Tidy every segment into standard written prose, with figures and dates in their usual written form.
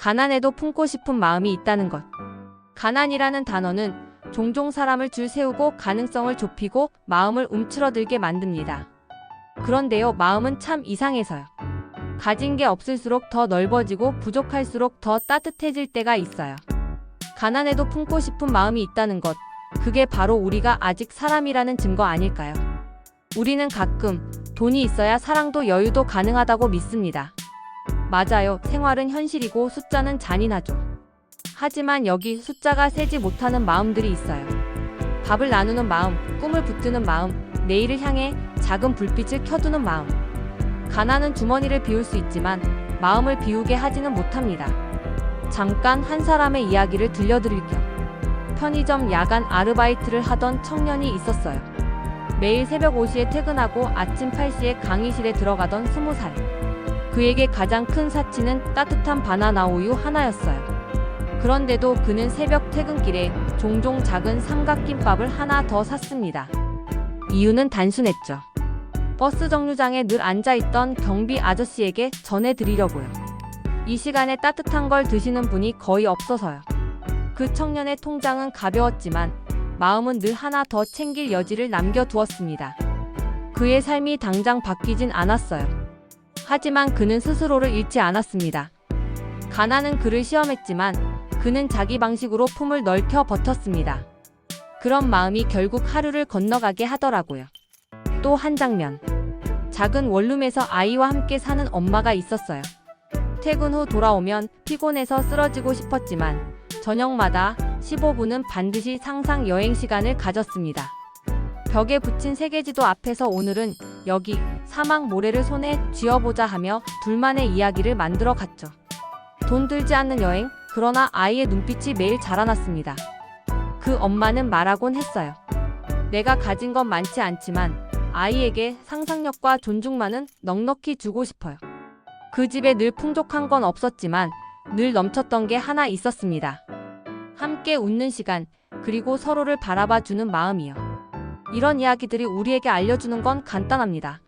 가난해도 품고 싶은 마음이 있다는 것. 가난이라는 단어는 종종 사람을 줄 세우고 가능성을 좁히고 마음을 움츠러들게 만듭니다. 그런데요, 마음은 참 이상해서요. 가진 게 없을수록 더 넓어지고 부족할수록 더 따뜻해질 때가 있어요. 가난해도 품고 싶은 마음이 있다는 것, 그게 바로 우리가 아직 사람이라는 증거 아닐까요? 우리는 가끔 돈이 있어야 사랑도 여유도 가능하다고 믿습니다. 맞아요. 생활은 현실이고 숫자는 잔인하죠. 하지만 여기 숫자가 세지 못하는 마음들이 있어요. 밥을 나누는 마음, 꿈을 붙드는 마음, 내일을 향해 작은 불빛을 켜두는 마음. 가난은 주머니를 비울 수 있지만 마음을 비우게 하지는 못합니다. 잠깐 한 사람의 이야기를 들려드릴 겸 편의점 야간 아르바이트를 하던 청년이 있었어요. 매일 새벽 5시에 퇴근하고 아침 8시에 강의실에 들어가던 20살. 그에게 가장 큰 사치는 따뜻한 바나나 우유 하나였어요. 그런데도 그는 새벽 퇴근길에 종종 작은 삼각김밥을 하나 더 샀습니다. 이유는 단순했죠. 버스 정류장에 늘 앉아있던 경비 아저씨에게 전해드리려고요. 이 시간에 따뜻한 걸 드시는 분이 거의 없어서요. 그 청년의 통장은 가벼웠지만 마음은 늘 하나 더 챙길 여지를 남겨두었습니다. 그의 삶이 당장 바뀌진 않았어요. 하지만 그는 스스로를 잃지 않았습니다. 가난은 그를 시험했지만 그는 자기 방식으로 품을 넓혀 버텼습니다. 그런 마음이 결국 하루를 건너가게 하더라고요. 또 한 장면. 작은 원룸에서 아이와 함께 사는 엄마가 있었어요. 퇴근 후 돌아오면 피곤해서 쓰러지고 싶었지만 저녁마다 15분은 반드시 상상 여행 시간을 가졌습니다. 벽에 붙인 세계지도 앞에서 오늘은 여기 사막 모래를 손에 쥐어보자 하며 둘만의 이야기를 만들어 갔죠. 돈 들지 않는 여행, 그러나 아이의 눈빛이 매일 자라났습니다. 그 엄마는 말하곤 했어요. 내가 가진 건 많지 않지만 아이에게 상상력과 존중만은 넉넉히 주고 싶어요. 그 집에 늘 풍족한 건 없었지만 늘 넘쳤던 게 하나 있었습니다. 함께 웃는 시간, 그리고 서로를 바라봐주는 마음이요. 이런 이야기들이 우리에게 알려주는 건 간단합니다.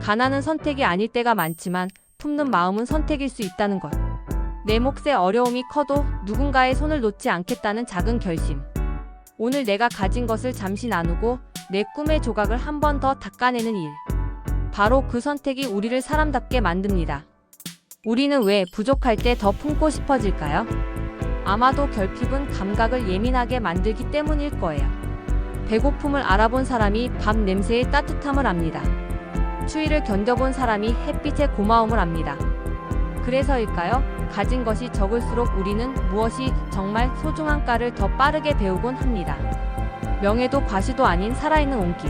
가난은 선택이 아닐 때가 많지만 품는 마음은 선택일 수 있다는 것. 내 몫의 어려움이 커도 누군가의 손을 놓지 않겠다는 작은 결심. 오늘 내가 가진 것을 잠시 나누고 내 꿈의 조각을 한 번 더 닦아내는 일. 바로 그 선택이 우리를 사람답게 만듭니다. 우리는 왜 부족할 때 더 품고 싶어질까요? 아마도 결핍은 감각을 예민하게 만들기 때문일 거예요. 배고픔을 알아본 사람이 밥 냄새의 따뜻함을 압니다. 추위를 견뎌본 사람이 햇빛의 고마움을 압니다. 그래서일까요? 가진 것이 적을수록 우리는 무엇이 정말 소중한가를 더 빠르게 배우곤 합니다. 명예도 과시도 아닌 살아있는 온기.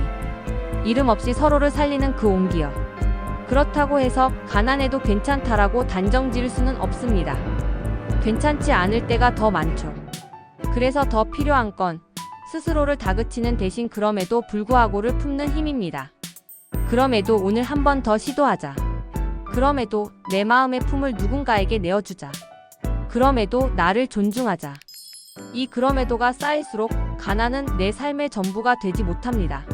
이름 없이 서로를 살리는 그 온기요. 그렇다고 해서 가난해도 괜찮다라고 단정 지을 수는 없습니다. 괜찮지 않을 때가 더 많죠. 그래서 더 필요한 건 스스로를 다그치는 대신 그럼에도 불구하고를 품는 힘입니다. 그럼에도 오늘 한 번 더 시도하자. 그럼에도 내 마음의 품을 누군가에게 내어주자. 그럼에도 나를 존중하자. 이 그럼에도가 쌓일수록 가난은 내 삶의 전부가 되지 못합니다.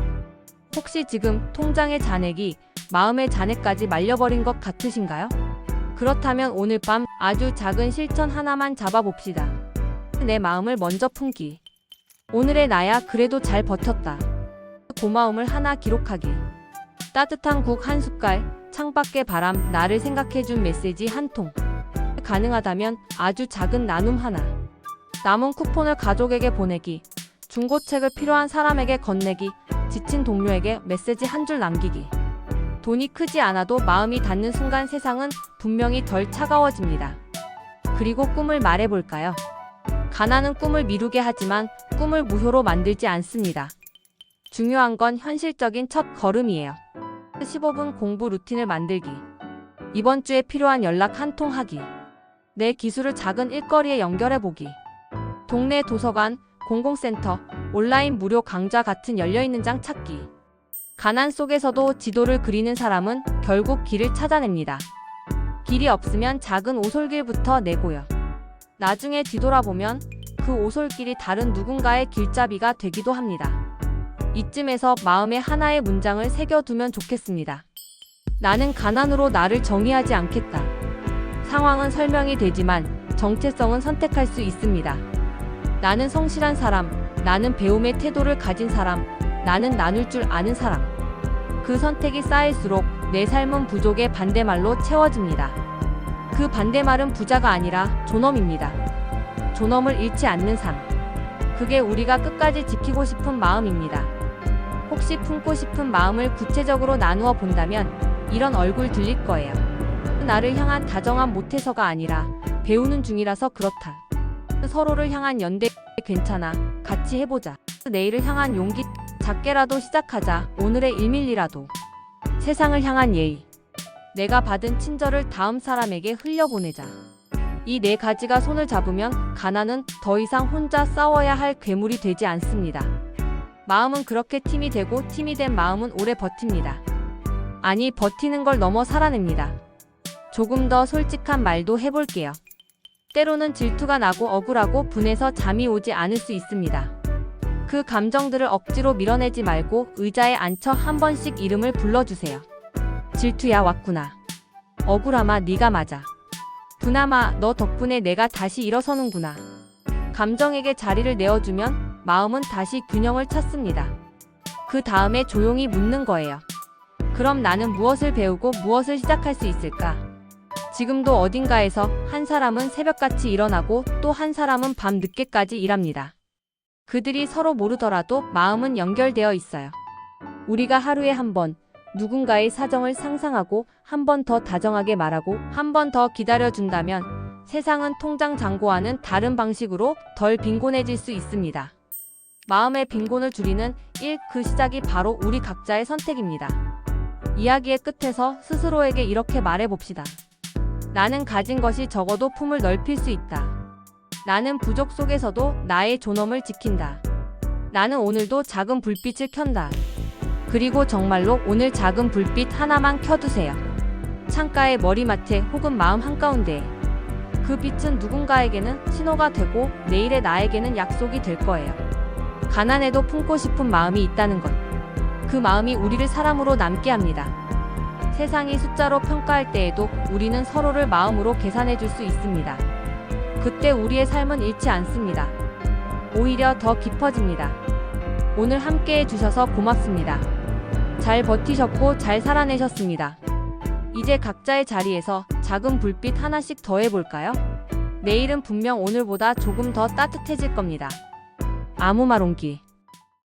혹시 지금 통장의 잔액이 마음의 잔액까지 말려버린 것 같으신가요? 그렇다면 오늘 밤 아주 작은 실천 하나만 잡아봅시다. 내 마음을 먼저 품기. 오늘의 나야 그래도 잘 버텼다. 고마움을 하나 기록하기. 따뜻한 국 한 숟갈, 창밖의 바람, 나를 생각해준 메시지 한 통. 가능하다면 아주 작은 나눔 하나. 남은 쿠폰을 가족에게 보내기. 중고책을 필요한 사람에게 건네기. 지친 동료에게 메시지 한 줄 남기기. 돈이 크지 않아도 마음이 닿는 순간 세상은 분명히 덜 차가워집니다. 그리고 꿈을 말해볼까요? 가난은 꿈을 미루게 하지만 꿈을 무효로 만들지 않습니다. 중요한 건 현실적인 첫 걸음이에요. 15분 공부 루틴을 만들기. 이번 주에 필요한 연락 한 통 하기. 내 기술을 작은 일거리에 연결해보기. 동네 도서관, 공공센터, 온라인 무료 강좌 같은 열려있는 장 찾기. 가난 속에서도 지도를 그리는 사람은 결국 길을 찾아냅니다. 길이 없으면 작은 오솔길부터 내고요. 나중에 뒤돌아보면 그 오솔길이 다른 누군가의 길잡이가 되기도 합니다. 이쯤에서 마음에 하나의 문장을 새겨두면 좋겠습니다. 나는 가난으로 나를 정의하지 않겠다. 상황은 설명이 되지만 정체성은 선택할 수 있습니다. 나는 성실한 사람, 나는 배움의 태도를 가진 사람, 나는 나눌 줄 아는 사람. 그 선택이 쌓일수록 내 삶은 부족의 반대말로 채워집니다. 그 반대말은 부자가 아니라 존엄입니다. 존엄을 잃지 않는 삶. 그게 우리가 끝까지 지키고 싶은 마음입니다. 혹시 품고 싶은 마음을 구체적으로 나누어 본다면 이런 얼굴 들릴 거예요. 나를 향한 다정함 못해서가 아니라 배우는 중이라서 그렇다. 서로를 향한 연대 괜찮아. 같이 해보자. 내일을 향한 용기 작게라도 시작하자. 오늘의 1밀리라도. 세상을 향한 예의. 내가 받은 친절을 다음 사람에게 흘려보내자. 이 네 가지가 손을 잡으면 가난은 더 이상 혼자 싸워야 할 괴물이 되지 않습니다. 마음은 그렇게 팀이 되고 팀이 된 마음은 오래 버팁니다. 아니, 버티는 걸 넘어 살아냅니다. 조금 더 솔직한 말도 해볼게요. 때로는 질투가 나고 억울하고 분해서 잠이 오지 않을 수 있습니다. 그 감정들을 억지로 밀어내지 말고 의자에 앉혀 한 번씩 이름을 불러주세요. 질투야, 왔구나. 억울함아, 네가 맞아. 분함아, 너 덕분에 내가 다시 일어서는구나. 감정에게 자리를 내어주면 마음은 다시 균형을 찾습니다. 그 다음에 조용히 묻는 거예요. 그럼 나는 무엇을 배우고 무엇을 시작할 수 있을까? 지금도 어딘가에서 한 사람은 새벽같이 일어나고 또 한 사람은 밤 늦게까지 일합니다. 그들이 서로 모르더라도 마음은 연결되어 있어요. 우리가 하루에 한 번 누군가의 사정을 상상하고 한 번 더 다정하게 말하고 한 번 더 기다려준다면 세상은 통장 잔고와는 다른 방식으로 덜 빈곤해질 수 있습니다. 마음의 빈곤을 줄이는 그 시작이 바로 우리 각자의 선택입니다. 이야기의 끝에서 스스로에게 이렇게 말해봅시다. 나는 가진 것이 적어도 품을 넓힐 수 있다. 나는 부족 속에서도 나의 존엄을 지킨다. 나는 오늘도 작은 불빛을 켠다. 그리고 정말로 오늘 작은 불빛 하나만 켜두세요. 창가의 머리맡에 혹은 마음 한가운데에. 그 빛은 누군가에게는 신호가 되고 내일의 나에게는 약속이 될 거예요. 가난해도 품고 싶은 마음이 있다는 것. 그 마음이 우리를 사람으로 남게 합니다. 세상이 숫자로 평가할 때에도 우리는 서로를 마음으로 계산해 줄 수 있습니다. 그때 우리의 삶은 잃지 않습니다. 오히려 더 깊어집니다. 오늘 함께 해주셔서 고맙습니다. 잘 버티셨고 잘 살아내셨습니다. 이제 각자의 자리에서 작은 불빛 하나씩 더해볼까요? 내일은 분명 오늘보다 조금 더 따뜻해질 겁니다. 아무 말 옹기.